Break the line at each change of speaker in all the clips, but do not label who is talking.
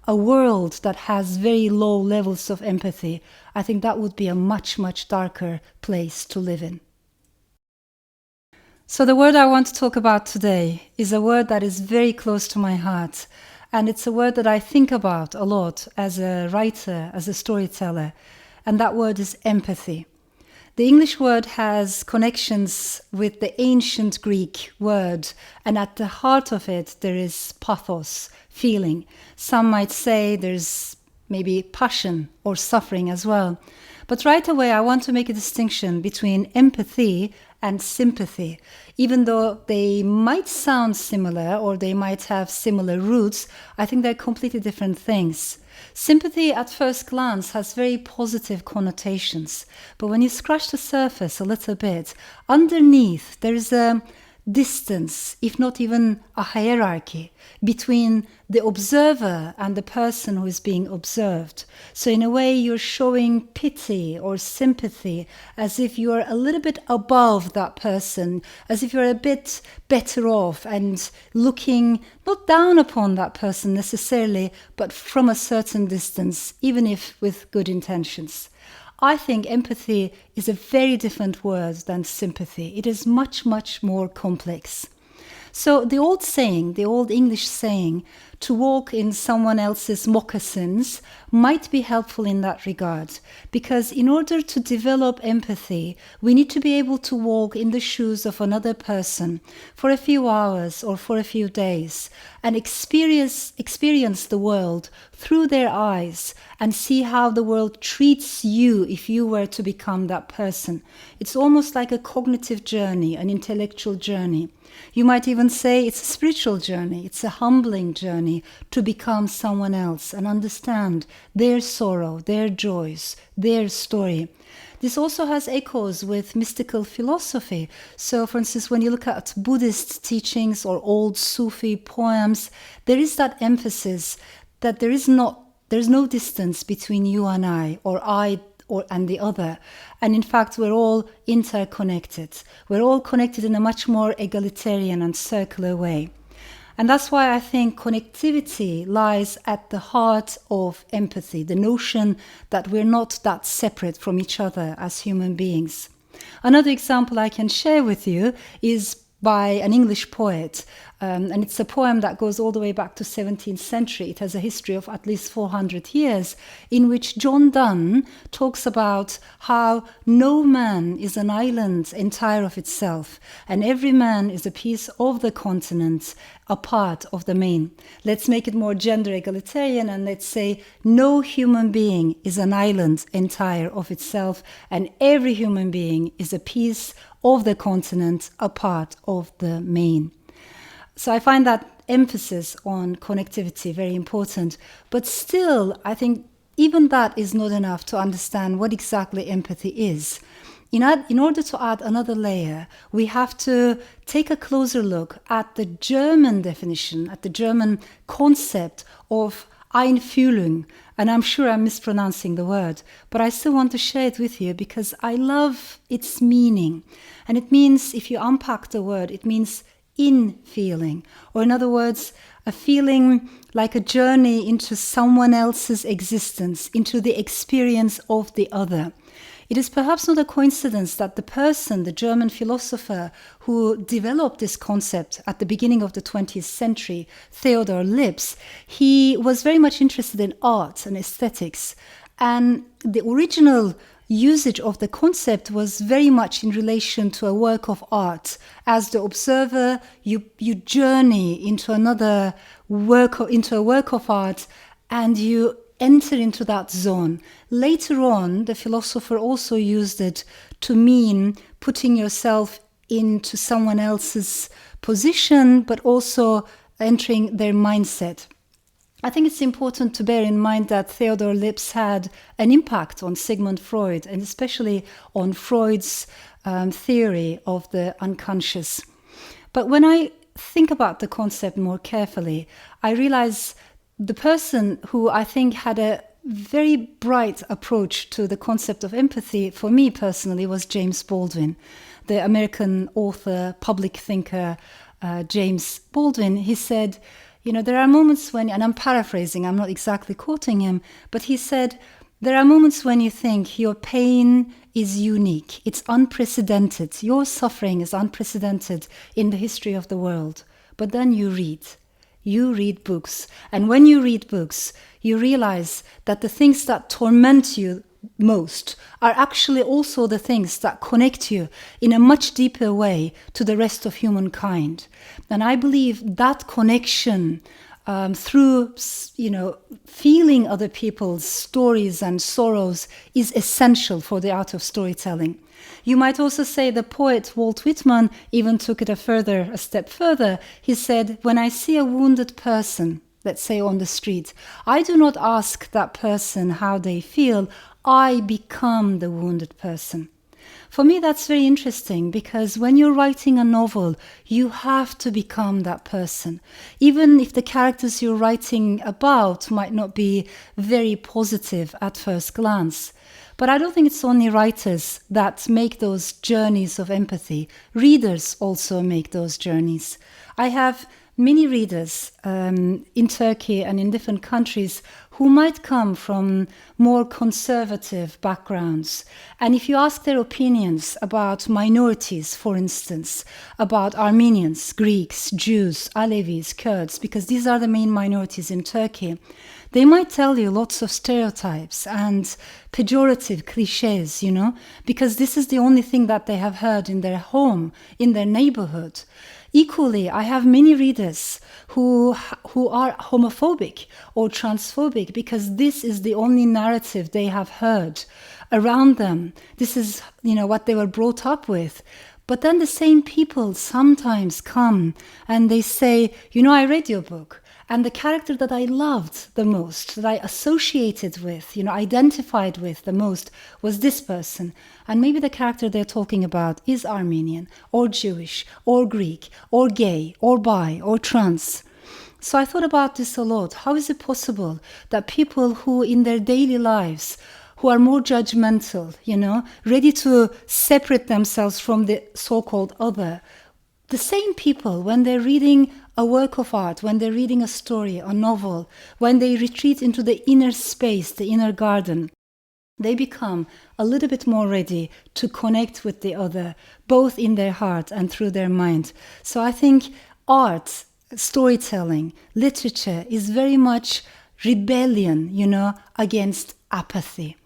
a world that has very low levels of empathy, I think that would be a much, much darker place to live in. So the word I want to talk about today is a word that is very close to my heart, and it's a word that I think about a lot as a writer, as a storyteller, and that word is empathy. The English word has connections with the ancient Greek word, and at the heart of it there is pathos, feeling. Some might say there's maybe passion or suffering as well. But right away I want to make a distinction between empathy and sympathy. Even though they might sound similar or they might have similar roots, I think they're completely different things. Sympathy at first glance has very positive connotations, but when you scratch the surface a little bit, underneath there is a distance, if not even a hierarchy, between the observer and the person who is being observed. So in a way you're showing pity or sympathy as if you're a little bit above that person, as if you're a bit better off and looking not down upon that person necessarily, but from a certain distance, even if with good intentions. I think empathy is a very different word than sympathy. It is much, much more complex. So the old saying, the old English saying, to walk in someone else's moccasins might be helpful in that regard, because in order to develop empathy, we need to be able to walk in the shoes of another person for a few hours or for a few days and experience the world through their eyes and see how the world treats you if you were to become that person. It's almost like a cognitive journey, an intellectual journey. You might even say it's a spiritual journey, it's a humbling journey to become someone else and understand their sorrow, their joys, their story. This also has echoes with mystical philosophy. So, for instance, when you look at Buddhist teachings or old Sufi poems, there is that emphasis that there's no distance between you and I, or I and the other. And in fact, we're all interconnected. We're all connected in a much more egalitarian and circular way. And that's why I think connectivity lies at the heart of empathy, the notion that we're not that separate from each other as human beings. Another example I can share with you is by an English poet, and it's a poem that goes all the way back to 17th century. It has a history of at least 400 years, in which John Donne talks about how no man is an island entire of itself, and every man is a piece of the continent, a part of the main. Let's make it more gender egalitarian, and let's say no human being is an island entire of itself, and every human being is a piece of the continent, a part of the main. So I find that emphasis on connectivity very important, but still I think even that is not enough to understand what exactly empathy is. In order to add another layer, we have to take a closer look at the German definition, at the German concept of Einfühlung, and I'm sure I'm mispronouncing the word, but I still want to share it with you because I love its meaning. And it means, if you unpack the word, it means in feeling, or in other words, a feeling like a journey into someone else's existence, into the experience of the other. It is perhaps not a coincidence that the person, the German philosopher who developed this concept at the beginning of the 20th century, Theodor Lipps, he was very much interested in art and aesthetics. And the original usage of the concept was very much in relation to a work of art. As the observer, you journey into a work of art, and you enter into that zone. Later on, the philosopher also used it to mean putting yourself into someone else's position, but also entering their mindset. I think it's important to bear in mind that Theodor Lipps had an impact on Sigmund Freud, and especially on Freud's theory of the unconscious. But when I think about the concept more carefully, I realize the person who I think had a very bright approach to the concept of empathy, for me personally, was James Baldwin, the American author, public thinker, James Baldwin. He said, there are moments when, and I'm paraphrasing, I'm not exactly quoting him, but he said, there are moments when you think your pain is unique, it's unprecedented, your suffering is unprecedented in the history of the world. But then you read books. And when you read books, you realize that the things that torment you most are actually also the things that connect you in a much deeper way to the rest of humankind. And I believe that connection through, feeling other people's stories and sorrows is essential for the art of storytelling. You might also say the poet Walt Whitman even took it a step further. He said, when I see a wounded person, let's say on the street, I do not ask that person how they feel, I become the wounded person. For me, that's very interesting because when you're writing a novel, you have to become that person. Even if the characters you're writing about might not be very positive at first glance. But I don't think it's only writers that make those journeys of empathy. Readers also make those journeys. I have many readers in Turkey and in different countries who might come from more conservative backgrounds. And if you ask their opinions about minorities, for instance, about Armenians, Greeks, Jews, Alevis, Kurds, because these are the main minorities in Turkey, they might tell you lots of stereotypes and pejorative cliches, because this is the only thing that they have heard in their home, in their neighborhood. Equally, I have many readers who are homophobic or transphobic because this is the only narrative they have heard around them. This is, what they were brought up with. But then the same people sometimes come and they say, I read your book. And the character that I loved the most, that I associated with, identified with the most, was this person. And maybe the character they're talking about is Armenian, or Jewish, or Greek, or gay, or bi, or trans. So I thought about this a lot. How is it possible that people who in their daily lives, who are more judgmental, ready to separate themselves from the so-called other, the same people, when they're reading a work of art, when they're reading a story, a novel, when they retreat into the inner space, the inner garden, they become a little bit more ready to connect with the other, both in their heart and through their mind. So I think art, storytelling, literature is very much rebellion, against apathy.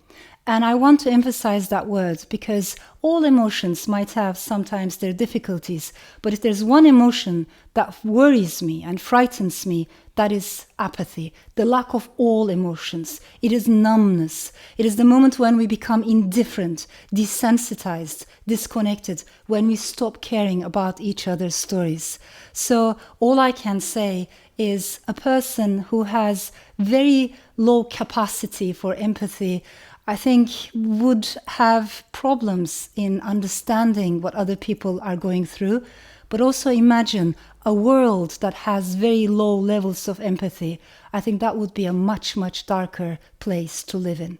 And I want to emphasize that word because all emotions might have sometimes their difficulties, but if there's one emotion that worries me and frightens me, that is apathy, the lack of all emotions. It is numbness. It is the moment when we become indifferent, desensitized, disconnected, when we stop caring about each other's stories. So all I can say is a person who has very low capacity for empathy, I think, would have problems in understanding what other people are going through. But also imagine a world that has very low levels of empathy. I think that would be a much, much darker place to live in.